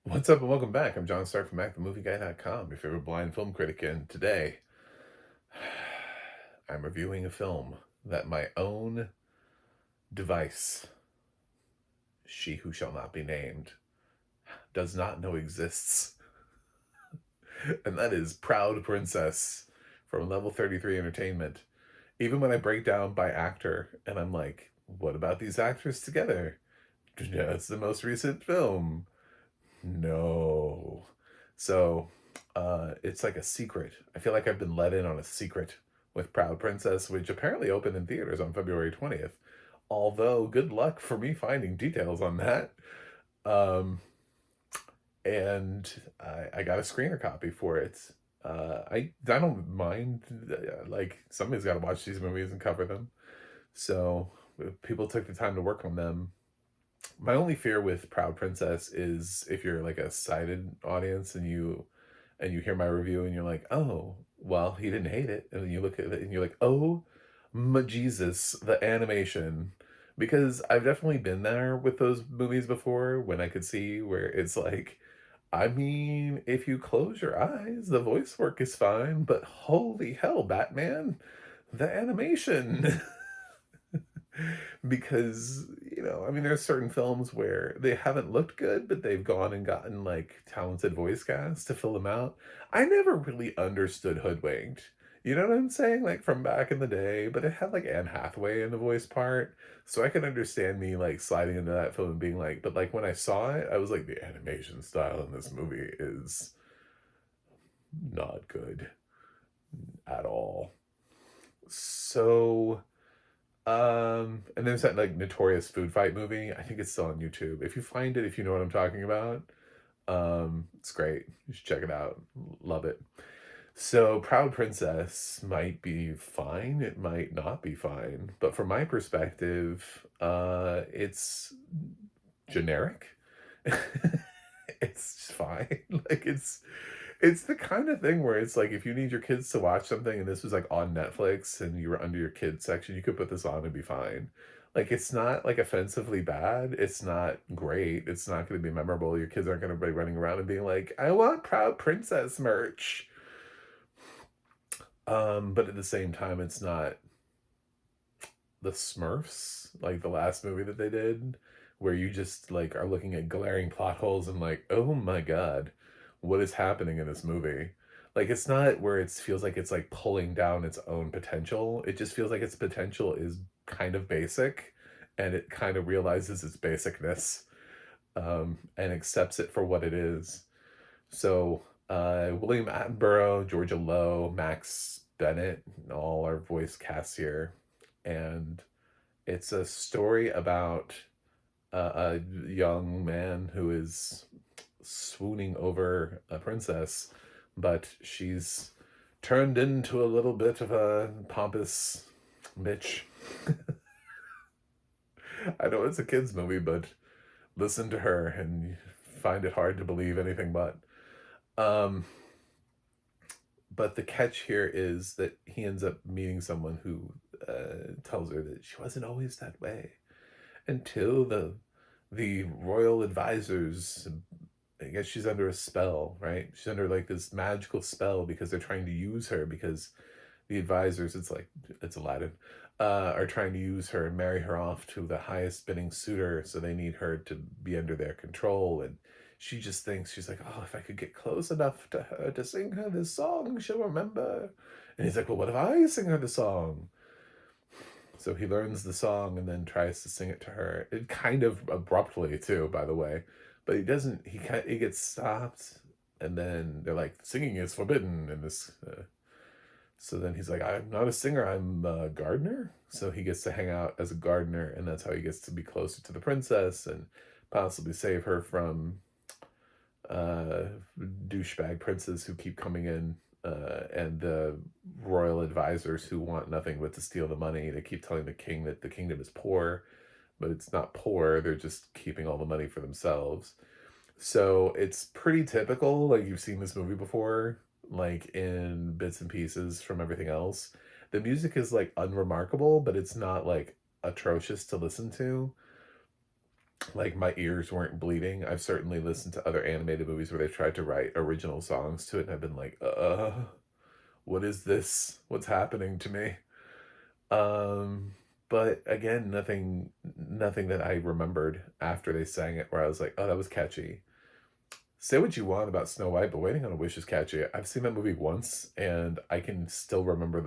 What's up and welcome back. I'm John Stark from MacTheMovieGuy.com, your favorite blind film critic, and today I'm reviewing a film that my own device, she who shall not be named, does not know exists, and that is Proud Princess from Level 33 Entertainment. Even when I break down by actor and I'm like, what about these actors together? That's the most recent film. No. So, it's like a secret. I feel like I've been let in on a secret with Proud Princess, which apparently opened in theaters on February 20th. Although, good luck for me finding details on that. Um, and I got a screener copy for it. I don't mind, like, somebody's got to watch these movies and cover them. So, if people took the time to work on them. My only fear with Proud Princess is if you're like a sighted audience and you hear my review and you're like, oh, well, he didn't hate it. And then you look at it and you're like, oh, my Jesus, the animation. Because I've definitely been there with those movies before when I could see where it's like, I mean, if you close your eyes, the voice work is fine, but holy hell, Batman, the animation. Because, I mean, there's certain films where they haven't looked good, but they've gone and gotten like talented voice casts to fill them out. I never really understood Hoodwinked. You know what I'm saying? Like from back in the day, but it had like Anne Hathaway in the voice part. So I can understand me like sliding into that film and being like, but like when I saw it, I was like, the animation style in this movie is not good at all. So and there's that like notorious food fight movie. I think it's still on YouTube. If you find it, if you know what I'm talking about, it's great. You should check it out. Love it. So Proud Princess might be fine. It might not be fine. But from my perspective, it's generic. It's fine. Like it's the kind of thing where it's like if you need your kids to watch something and this was like on Netflix and you were under your kids section, you could put this on and be fine. Like it's not like offensively bad. It's not great. It's not going to be memorable. Your kids aren't going to be running around and being like, "I want Proud Princess merch." But at the same time, it's not the Smurfs, like the last movie that they did, where you just like are looking at glaring plot holes and like, oh my god, what is happening in this movie? Like it's not where it feels like it's like pulling down its own potential. It just feels like its potential is kind of basic and it kind of realizes its basicness and accepts it for what it is. So William Attenborough, Georgia Lowe, Max Bennett, all our voice casts here. And it's a story about a young man who is swooning over a princess, but she's turned into a little bit of a pompous bitch. I know it's a kids' movie, but listen to her and you find it hard to believe anything but. Um, but the catch here is that he ends up meeting someone who tells her that she wasn't always that way until the royal advisors. I guess she's under a spell, right? She's under like this magical spell because they're trying to use her because the advisors, it's like it's Aladdin, are trying to use her and marry her off to the highest bidding suitor, so they need her to be under their control. And she just thinks, she's like, oh, if I could get close enough to her to sing her this song, she'll remember. And he's like, well, what if I sing her the song? So he learns the song and then tries to sing it to her. It kind of abruptly too, by the way. But he doesn't. He gets stopped, and then they're like, "Singing is forbidden." In this, so then he's like, "I'm not a singer. I'm a gardener." So he gets to hang out as a gardener, and that's how he gets to be closer to the princess and possibly save her from uh, douchebag princes who keep coming in, and the royal advisors who want nothing but to steal the money. They keep telling the king that the kingdom is poor, but it's not poor. They're just keeping all the money for themselves. So it's pretty typical. Like you've seen this movie before, like in bits and pieces from everything else. The music is like unremarkable, but it's not like atrocious to listen to. like my ears weren't bleeding. I've certainly listened to other animated movies where they've tried to write original songs to it, and I've been like, what is this? What's happening to me? Um, but again, nothing that I remembered after they sang it where I was like, oh, that was catchy. Say what you want about Snow White, but Waiting on a Wish is catchy. I've seen that movie once, and I can still remember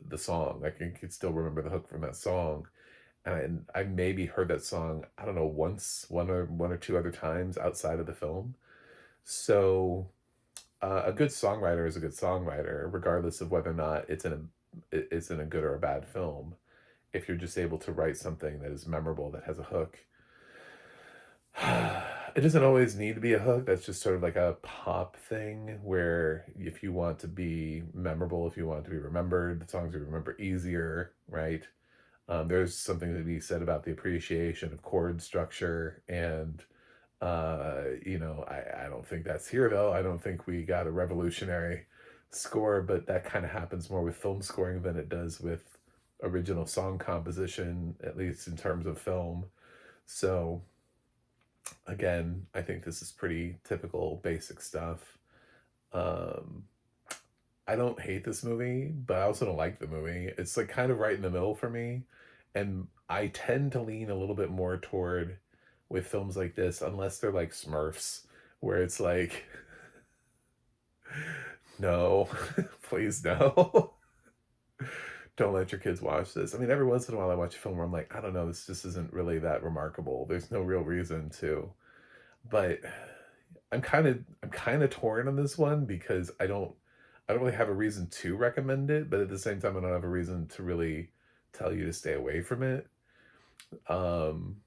the song. I can still remember the hook from that song, and I maybe heard that song, I don't know, once, one or two other times outside of the film. So a good songwriter is a good songwriter, regardless of whether or not it's in a good or a bad film. If you're just able to write something that is memorable, that has a hook, it doesn't always need to be a hook. That's just sort of like a pop thing where if you want to be memorable, if you want to be remembered, the songs you remember easier, right? There's something to be said about the appreciation of chord structure and I don't think that's here though. I don't think we got a revolutionary score, but that kind of happens more with film scoring than it does with original song composition, at least in terms of film. So again, I think this is pretty typical basic stuff. Um, I don't hate this movie, but I also don't like the movie. It's like kind of right in the middle for me. And I tend to lean a little bit more toward with films like this, unless they're like Smurfs, where it's like, no, please no. Don't let your kids watch this. I mean, every once in a while I watch a film where I'm like, I don't know, this just isn't really that remarkable. There's no real reason to. But I'm kind of torn on this one because I don't really have a reason to recommend it, but at the same time I don't have a reason to really tell you to stay away from it. Um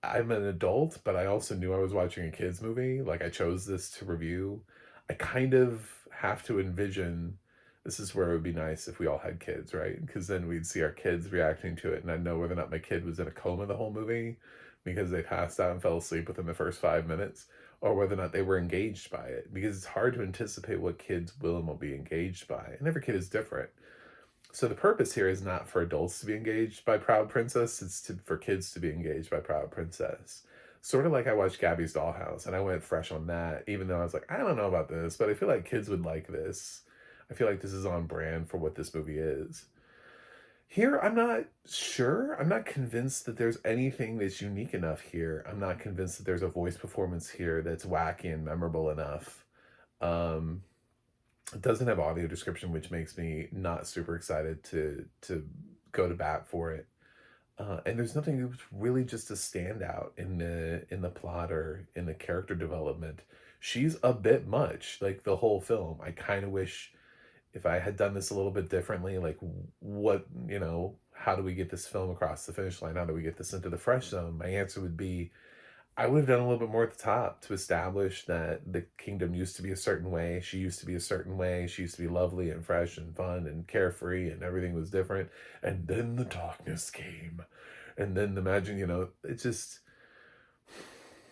I'm an adult, but I also knew I was watching a kids movie. Like I chose this to review. I kind of have to envision this is where it would be nice if we all had kids, right? Because then we'd see our kids reacting to it, and I'd know whether or not my kid was in a coma the whole movie because they passed out and fell asleep within the first 5 minutes, or whether or not they were engaged by it. Because it's hard to anticipate what kids will and won't be engaged by, and every kid is different. So the purpose here is not for adults to be engaged by Proud Princess, for kids to be engaged by Proud Princess. Sort of like I watched Gabby's Dollhouse and I went fresh on that, even though I was like, I don't know about this, but I feel like kids would like this. I feel like this is on brand for what this movie is. Here, I'm not sure. I'm not convinced that there's anything that's unique enough here. I'm not convinced that there's a voice performance here that's wacky and memorable enough. Um, it doesn't have audio description, which makes me not super excited to go to bat for it. And there's nothing that's really just a standout in the plot or in the character development. She's a bit much, like the whole film. I kind of wish if I had done this a little bit differently, like what how do we get this film across the finish line? How do we get this into the fresh zone? My answer would be I would have done a little bit more at the top to establish that the kingdom used to be a certain way. She used to be a certain way. She used to be lovely and fresh and fun and carefree, and everything was different. And then the darkness came. And then the magic, it's just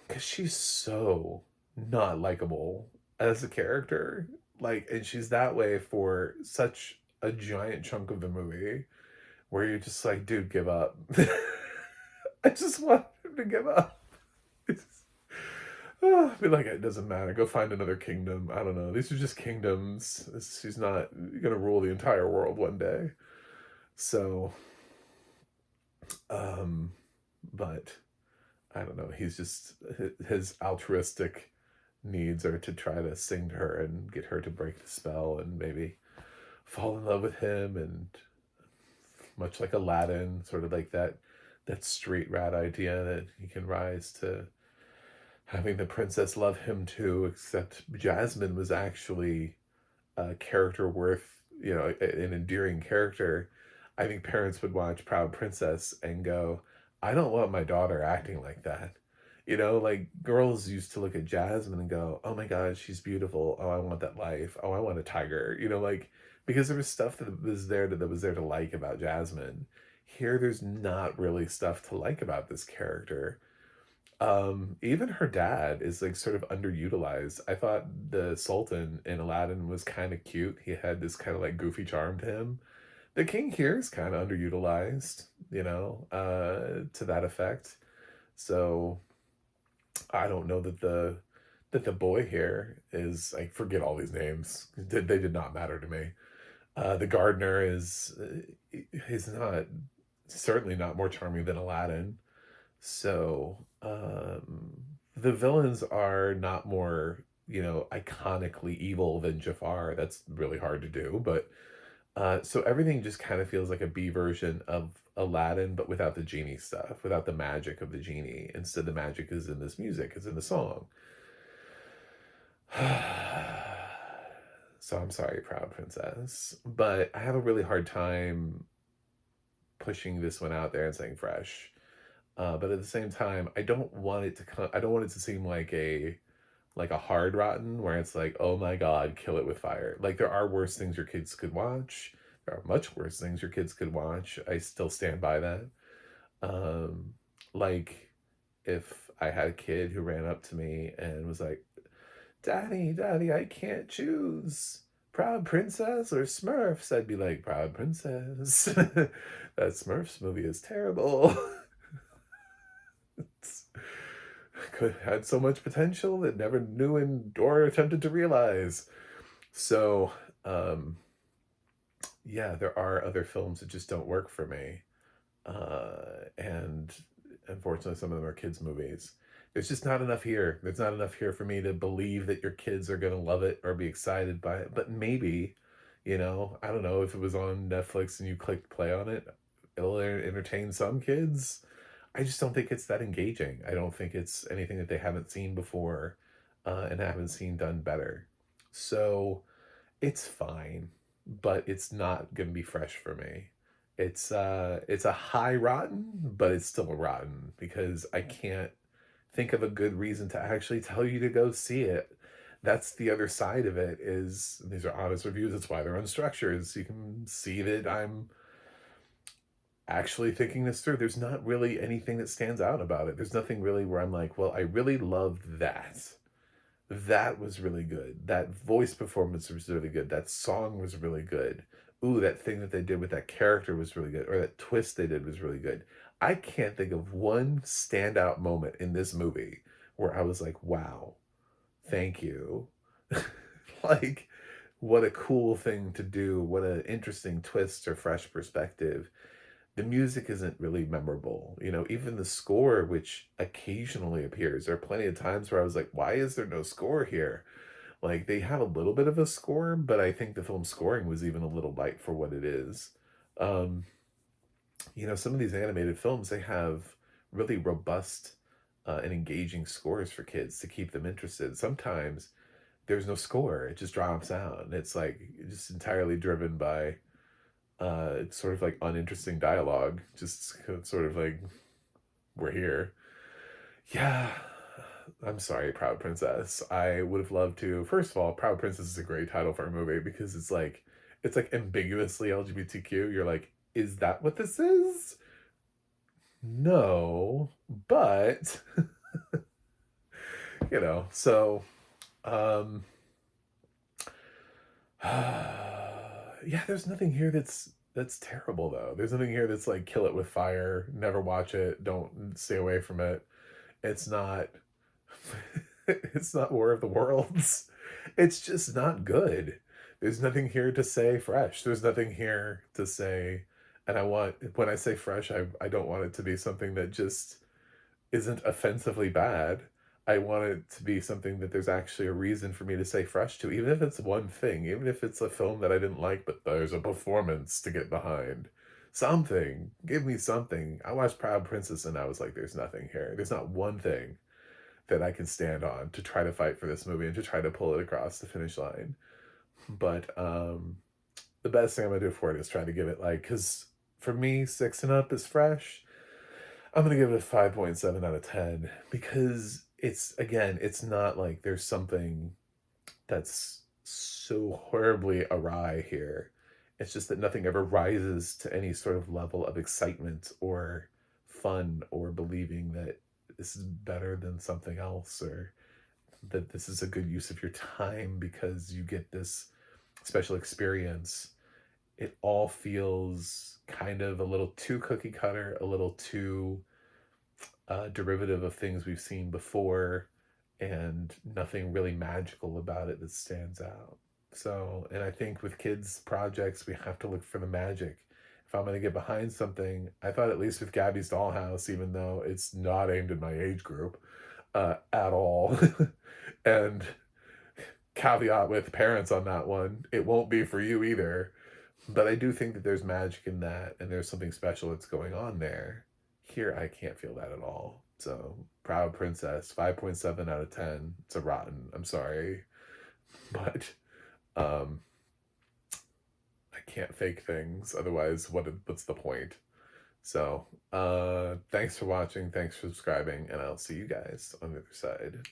because she's so not likable as a character. Like, and she's that way for such a giant chunk of the movie where you're just like, dude, give up. I just want him to give up. It's, I feel like it doesn't matter. Go find another kingdom. I don't know. These are just kingdoms. She's not gonna rule the entire world one day. So, um, but I don't know. He's just his altruistic needs are to try to sing to her and get her to break the spell and maybe fall in love with him, and much like Aladdin, sort of like that street rat idea that he can rise to having the princess love him too, except Jasmine was actually a character worth, an endearing character. I think parents would watch Proud Princess and go, I don't want my daughter acting like that. Like girls used to look at Jasmine and go, oh my God, she's beautiful. Oh, I want that life. Oh, I want a tiger. Like, because there was stuff that was there to like about Jasmine. Here, there's not really stuff to like about this character. Even her dad is like sort of underutilized. I thought the Sultan in Aladdin was kind of cute. He had this kind of like goofy charm to him. The king here is kind of underutilized, to that effect. So I don't know that the boy here is, I forget all these names. They did not matter to me. The gardener is not, certainly not more charming than Aladdin. So the villains are not more, iconically evil than Jafar. That's really hard to do, but so everything just kind of feels like a B version of Aladdin, but without the genie stuff, without the magic of the genie. Instead, the magic is in this music, is in the song. So I'm sorry, Proud Princess, but I have a really hard time pushing this one out there and saying fresh. But at the same time, I don't want it to come. I don't want it to seem like a hard rotten where it's like, oh my god, kill it with fire. Like there are worse things your kids could watch. There are much worse things your kids could watch. I still stand by that. Um, like if I had a kid who ran up to me and was like, "Daddy, Daddy, I can't choose. Proud Princess or Smurfs," I'd be like, "Proud Princess." That Smurfs movie is terrible. It's, could had so much potential that never knew and or attempted to realize. So, um, yeah, there are other films that just don't work for me. And unfortunately, some of them are kids' movies. There's just not enough here. There's not enough here for me to believe that your kids are going to love it or be excited by it. But maybe, I don't know if it was on Netflix and you clicked play on it, it'll entertain some kids. I just don't think it's that engaging. I don't think it's anything that they haven't seen before and haven't seen done better. So it's fine, but it's not gonna be fresh for me. It's a high rotten, but it's still a rotten because I can't think of a good reason to actually tell you to go see it. That's the other side of it is these are honest reviews. That's why they're unstructured. So you can see that I'm actually thinking this through. There's not really anything that stands out about it. There's nothing really where I'm like, well, I really loved that. That was really good. That voice performance was really good. That song was really good. Ooh, that thing that they did with that character was really good. Or that twist they did was really good. I can't think of one standout moment in this movie where I was like, wow, thank you. Like, what a cool thing to do. What an interesting twist or fresh perspective. The music isn't really memorable. Even the score, which occasionally appears, there are plenty of times where I was like, why is there no score here? Like, they have a little bit of a score, but I think the film scoring was even a little light for what it is. Um, some of these animated films, they have really robust and engaging scores for kids to keep them interested. Sometimes there's no score, it just drops out. And it's like, just entirely driven by it's sort of like uninteresting dialogue, just sort of like, we're here. Yeah, I'm sorry, Proud Princess. I would have loved to. First of all, Proud Princess is a great title for a movie because it's like ambiguously LGBTQ. You're like, is that what this is? No, but so um yeah, there's nothing here that's terrible though. There's nothing here that's like kill it with fire, never watch it, don't stay away from it. It's not it's not War of the Worlds. It's just not good. There's nothing here to say fresh. There's nothing here to say, and when I say fresh, I don't want it to be something that just isn't offensively bad. I want it to be something that there's actually a reason for me to say fresh to, even if it's one thing, even if it's a film that I didn't like, but there's a performance to get behind. Something. Give me something. I watched Proud Princess and I was like, there's nothing here. There's not one thing that I can stand on to try to fight for this movie and to try to pull it across the finish line. But the best thing I'm gonna do for it is try to give it because for me, six and up is fresh. I'm gonna give it a 5.7 out of 10 because it's not like there's something that's so horribly awry here. It's just that nothing ever rises to any sort of level of excitement or fun or believing that this is better than something else or that this is a good use of your time because you get this special experience. It all feels kind of a little too cookie cutter, a little too derivative of things we've seen before, and nothing really magical about it that stands out. So, and I think with kids' projects, we have to look for the magic. If I'm going to get behind something, I thought at least with Gabby's Dollhouse, even though it's not aimed at my age group at all, and caveat with parents on that one, it won't be for you either. But I do think that there's magic in that, and there's something special that's going on there. Here, I can't feel that at all. So, Proud Princess, 5.7 out of 10. It's a rotten. I'm sorry. But um, I can't fake things. Otherwise, what's the point? So, thanks for watching. Thanks for subscribing. And I'll see you guys on the other side.